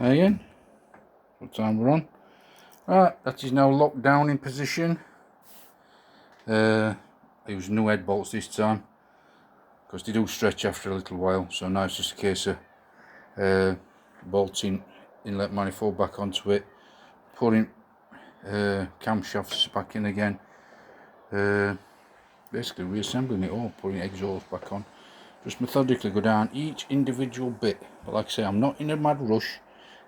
Again, what time we're on. Right, that is now locked down in position. I use new head bolts this time because they do stretch after a little while, so now it's just a case of bolting inlet manifold back onto it, putting camshafts back in again, basically reassembling it all, putting exhaust back on. Just methodically go down each individual bit, but like I say, I'm not in a mad rush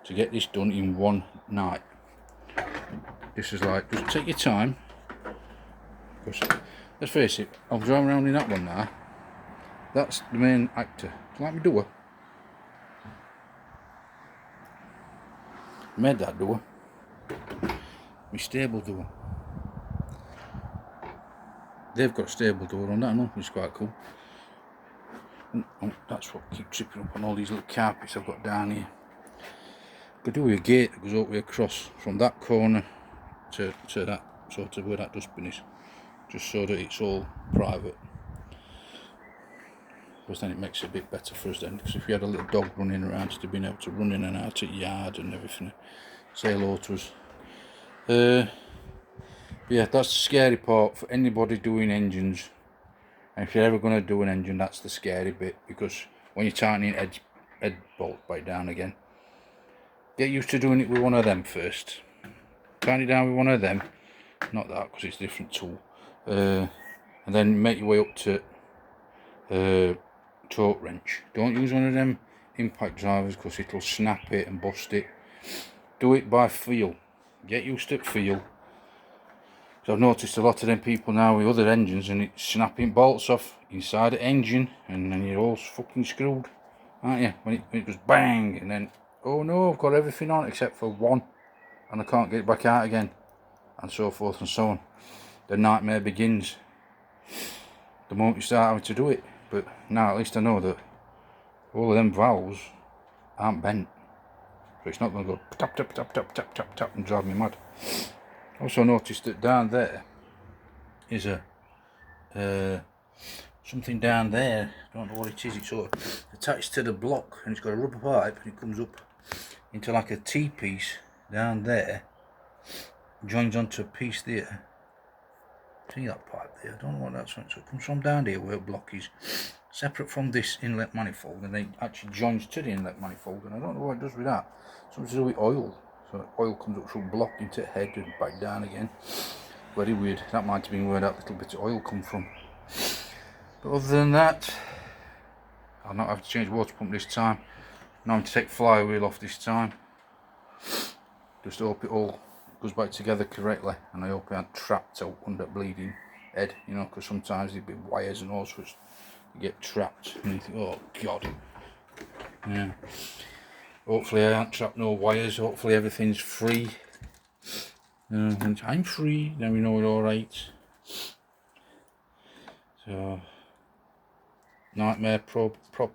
to get this done in one night. This is like, just take your time, because let's face it, I'll drive around in that one now. That's the main actor. It's like my door. Made that door. My stable door. They've got a stable door on that one, which is quite cool. And that's what keeps tripping up on all these little carpets I've got down here. Could do with a gate that goes all the way across from that corner to that sort of where that dustbin is, just so that it's all private. Because then it makes it a bit better for us then, because if we had a little dog running around, to being able to run in and out of the yard and everything, say hello to us. Yeah, that's the scary part for anybody doing engines. And if you're ever going to do an engine, that's the scary bit, because when you're tightening head bolt back down again, get used to doing it with one of them first. Tighten it down with one of them, not that because it's a different tool, and then make your way up to torque wrench. Don't use one of them impact drivers because it'll snap it and bust it. Do it by feel. Get used to feel. So I've noticed a lot of them people now with other engines, and it's snapping bolts off inside the engine, and then you're all fucking screwed, aren't you? When it goes bang, and then, oh no, I've got everything on except for one, and I can't get it back out again, and so forth and so on. The nightmare begins the moment you start having to do it. But now at least I know that all of them valves aren't bent, so it's not going to go tap tap tap tap tap tap tap and drive me mad. Also noticed that down there is a something down there, I don't know what it is, it's sort of attached to the block, and it's got a rubber pipe, and it comes up into like a T-piece down there, joins onto a piece there. See that pipe there? I don't know what that's from. So it comes from down here where the block is, separate from this inlet manifold, and then it actually joins to the inlet manifold, and I don't know what it does with that. Something to do with oil. So oil comes up through block into the head and back down again. Very weird. That might have been where that little bit of oil come from. But other than that, I'll not have to change water pump this time. Not having to take flywheel off this time. Just hope it all goes back together correctly, and I hope I aren't trapped out under bleeding head, you know, because sometimes there'd be wires and all sorts, you get trapped and you think, oh god. Yeah, hopefully I aren't trapped no wires, hopefully everything's free, and I'm free, then we know we're alright. So nightmare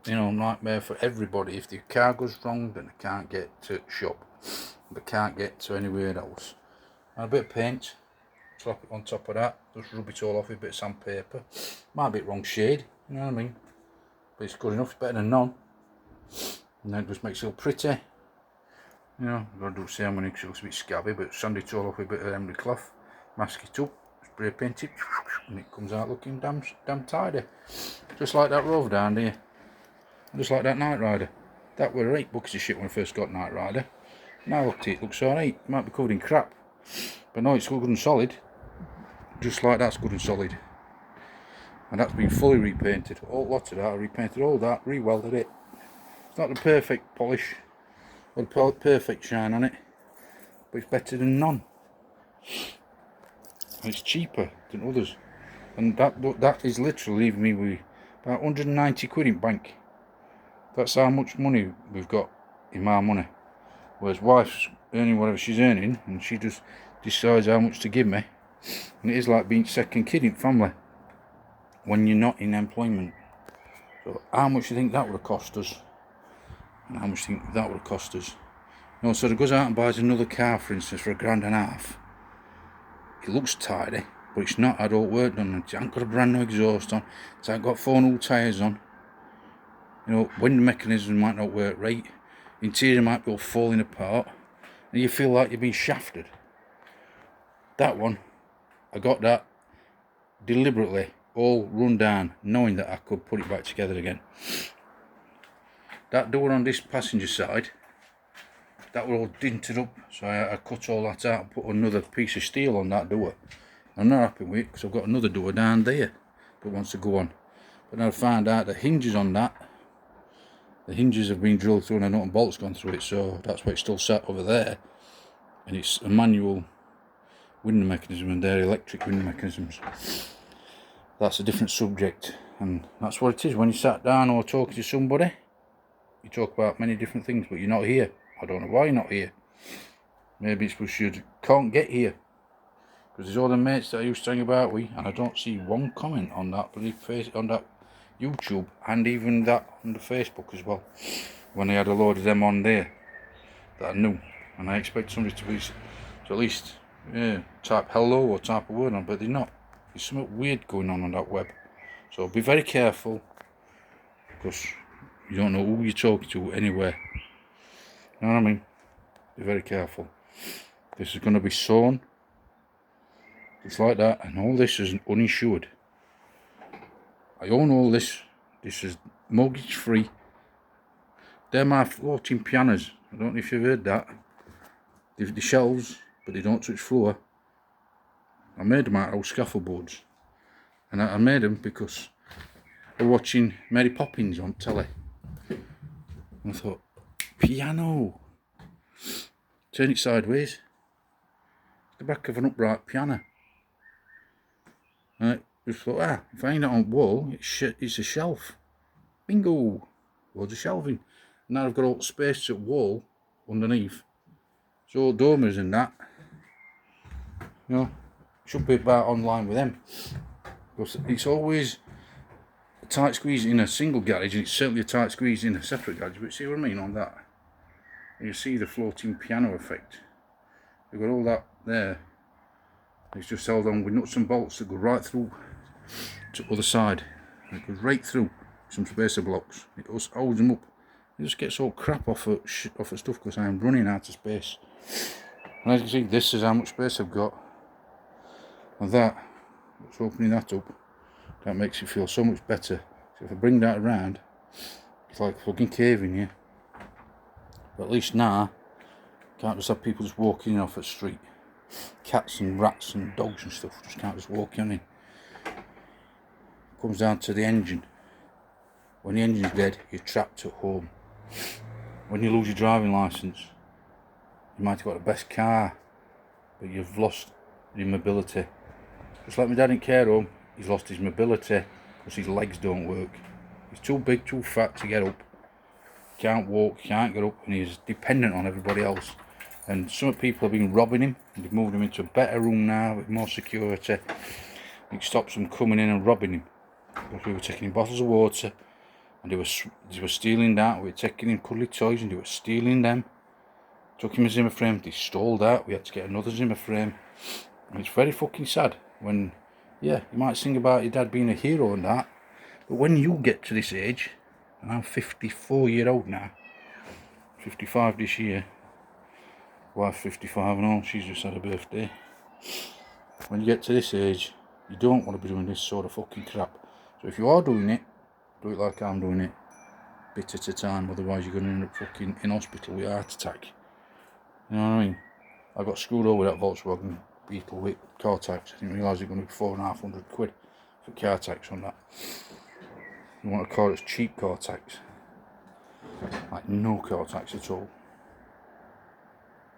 nightmare for everybody. If the car goes wrong, then they can't get to shop, they can't get to anywhere else. And a bit of paint, slap it on top of that, just rub it all off with a bit of sandpaper. Might be the wrong shade, you know what I mean, but it's good enough, it's better than none. And then it just makes it all pretty, you know. I've got to do the same when it looks a bit scabby, but sand it all off with a bit of emery cloth, mask it up, spray paint it, and it comes out looking damn tidy. Just like that Rover down here, just like that Night Rider. That were 8 buckets of shit when I first got Night Rider. Now look at it, looks alright. It might be covered in crap, but no, it's good and solid. Just like that's good and solid. And that's been fully repainted. All lots of that, I repainted all that, re-welded it. It's not the perfect polish or the perfect shine on it, but it's better than none. And it's cheaper than others. And that is literally leaving me with about 190 quid in bank. That's how much money we've got in my money. Whereas wife's earning whatever she's earning, and she just decides how much to give me. And it is like being second kid in family when you're not in employment. So how much do you think that would have cost us? And how much do you think that would have cost us? You know, so it goes out and buys another car, for instance, for £1.5. It looks tidy, but it's not had all work done. It hasn't got a brand new exhaust on. It hasn't got 4 new tyres on. You know, wind mechanism might not work right. interior might be all falling apart, and you feel like you've been shafted. That one, I got that deliberately all run down, knowing that I could put it back together again. That door on this passenger side, that were all dinted up, so I cut all that out and put another piece of steel on that door. I'm not happy with it because I've got another door down there that wants to go on. But now I found out the hinges on that, the hinges have been drilled through and a nut and bolt's gone through it, so that's why it's still sat over there. And it's a manual window mechanism and they're electric window mechanisms. That's a different subject, and that's what it is when you sat down or talking to somebody. You talk about many different things, but you're not here. I don't know why you're not here. Maybe it's because you can't get here. Because there's all the mates that I used to hang about with, and I don't see one comment on that on that YouTube, and even that on the Facebook as well. When I had a load of them on there that I knew, and I expect somebody to at least type hello or type a word on, but they're not. There's something weird going on that web. So be very careful, because you don't know who you're talking to anywhere. You know what I mean? Be very careful. This is going to be sewn. Just like that, and all this is uninsured. I own all this. This is mortgage free. They're my floating pianos. I don't know if you've heard that. They're the shelves, but they don't touch floor. I made them out of scaffold boards. And I made them because I was watching Mary Poppins on telly. And I thought, piano. Turn it sideways. The back of an upright piano. And I just thought, if I hang it on the wall, it's a shelf. Bingo! Loads of shelving. And now I've got all the space at wall underneath. So all dormers and that. You know, should be about online with them. Because it's always a tight squeeze in a single garage, and it's certainly a tight squeeze in a separate garage. But see what I mean on that? You see the floating piano effect. You've got all that there. It's just held on with nuts and bolts that go right through to the other side. And it goes right through some spacer blocks. It just holds them up. It just gets all crap off of stuff because I am running out of space. And as you can see, this is how much space I've got. And that, it's opening that up. That makes it feel so much better. So if I bring that around, it's like a fucking cave in here. But at least now, can't just have people just walking off the street. Cats and rats and dogs and stuff just can't just walk in. It comes down to the engine. When the engine's dead, you're trapped at home. When you lose your driving licence, you might have got the best car, but you've lost your mobility. Just like my dad in care home, he's lost his mobility because his legs don't work. He's too big, too fat to get up. Can't walk, can't get up, and he's dependent on everybody else. And some people have been robbing him, and they've moved him into a better room now with more security. It stops them coming in and robbing him. Because we were taking him bottles of water, and they were stealing that. We were taking him cuddly toys, and they were stealing them. Took him a Zimmer frame, they stole that. We had to get another Zimmer frame. And it's very fucking sad when, you might sing about your dad being a hero and that, but when you get to this age, and I'm 54-year-old now, 55 this year. Wife 55 and all, she's just had a birthday. When you get to this age, you don't want to be doing this sort of fucking crap. So if you are doing it, do it like I'm doing it, bit at a time, otherwise you're going to end up fucking in hospital with a heart attack. You know what I mean? I got screwed over with that Volkswagen Beetle with car tax. I didn't realise it was going to be £4,500 for car tax on that. You want a car that's cheap car tax, like no car tax at all.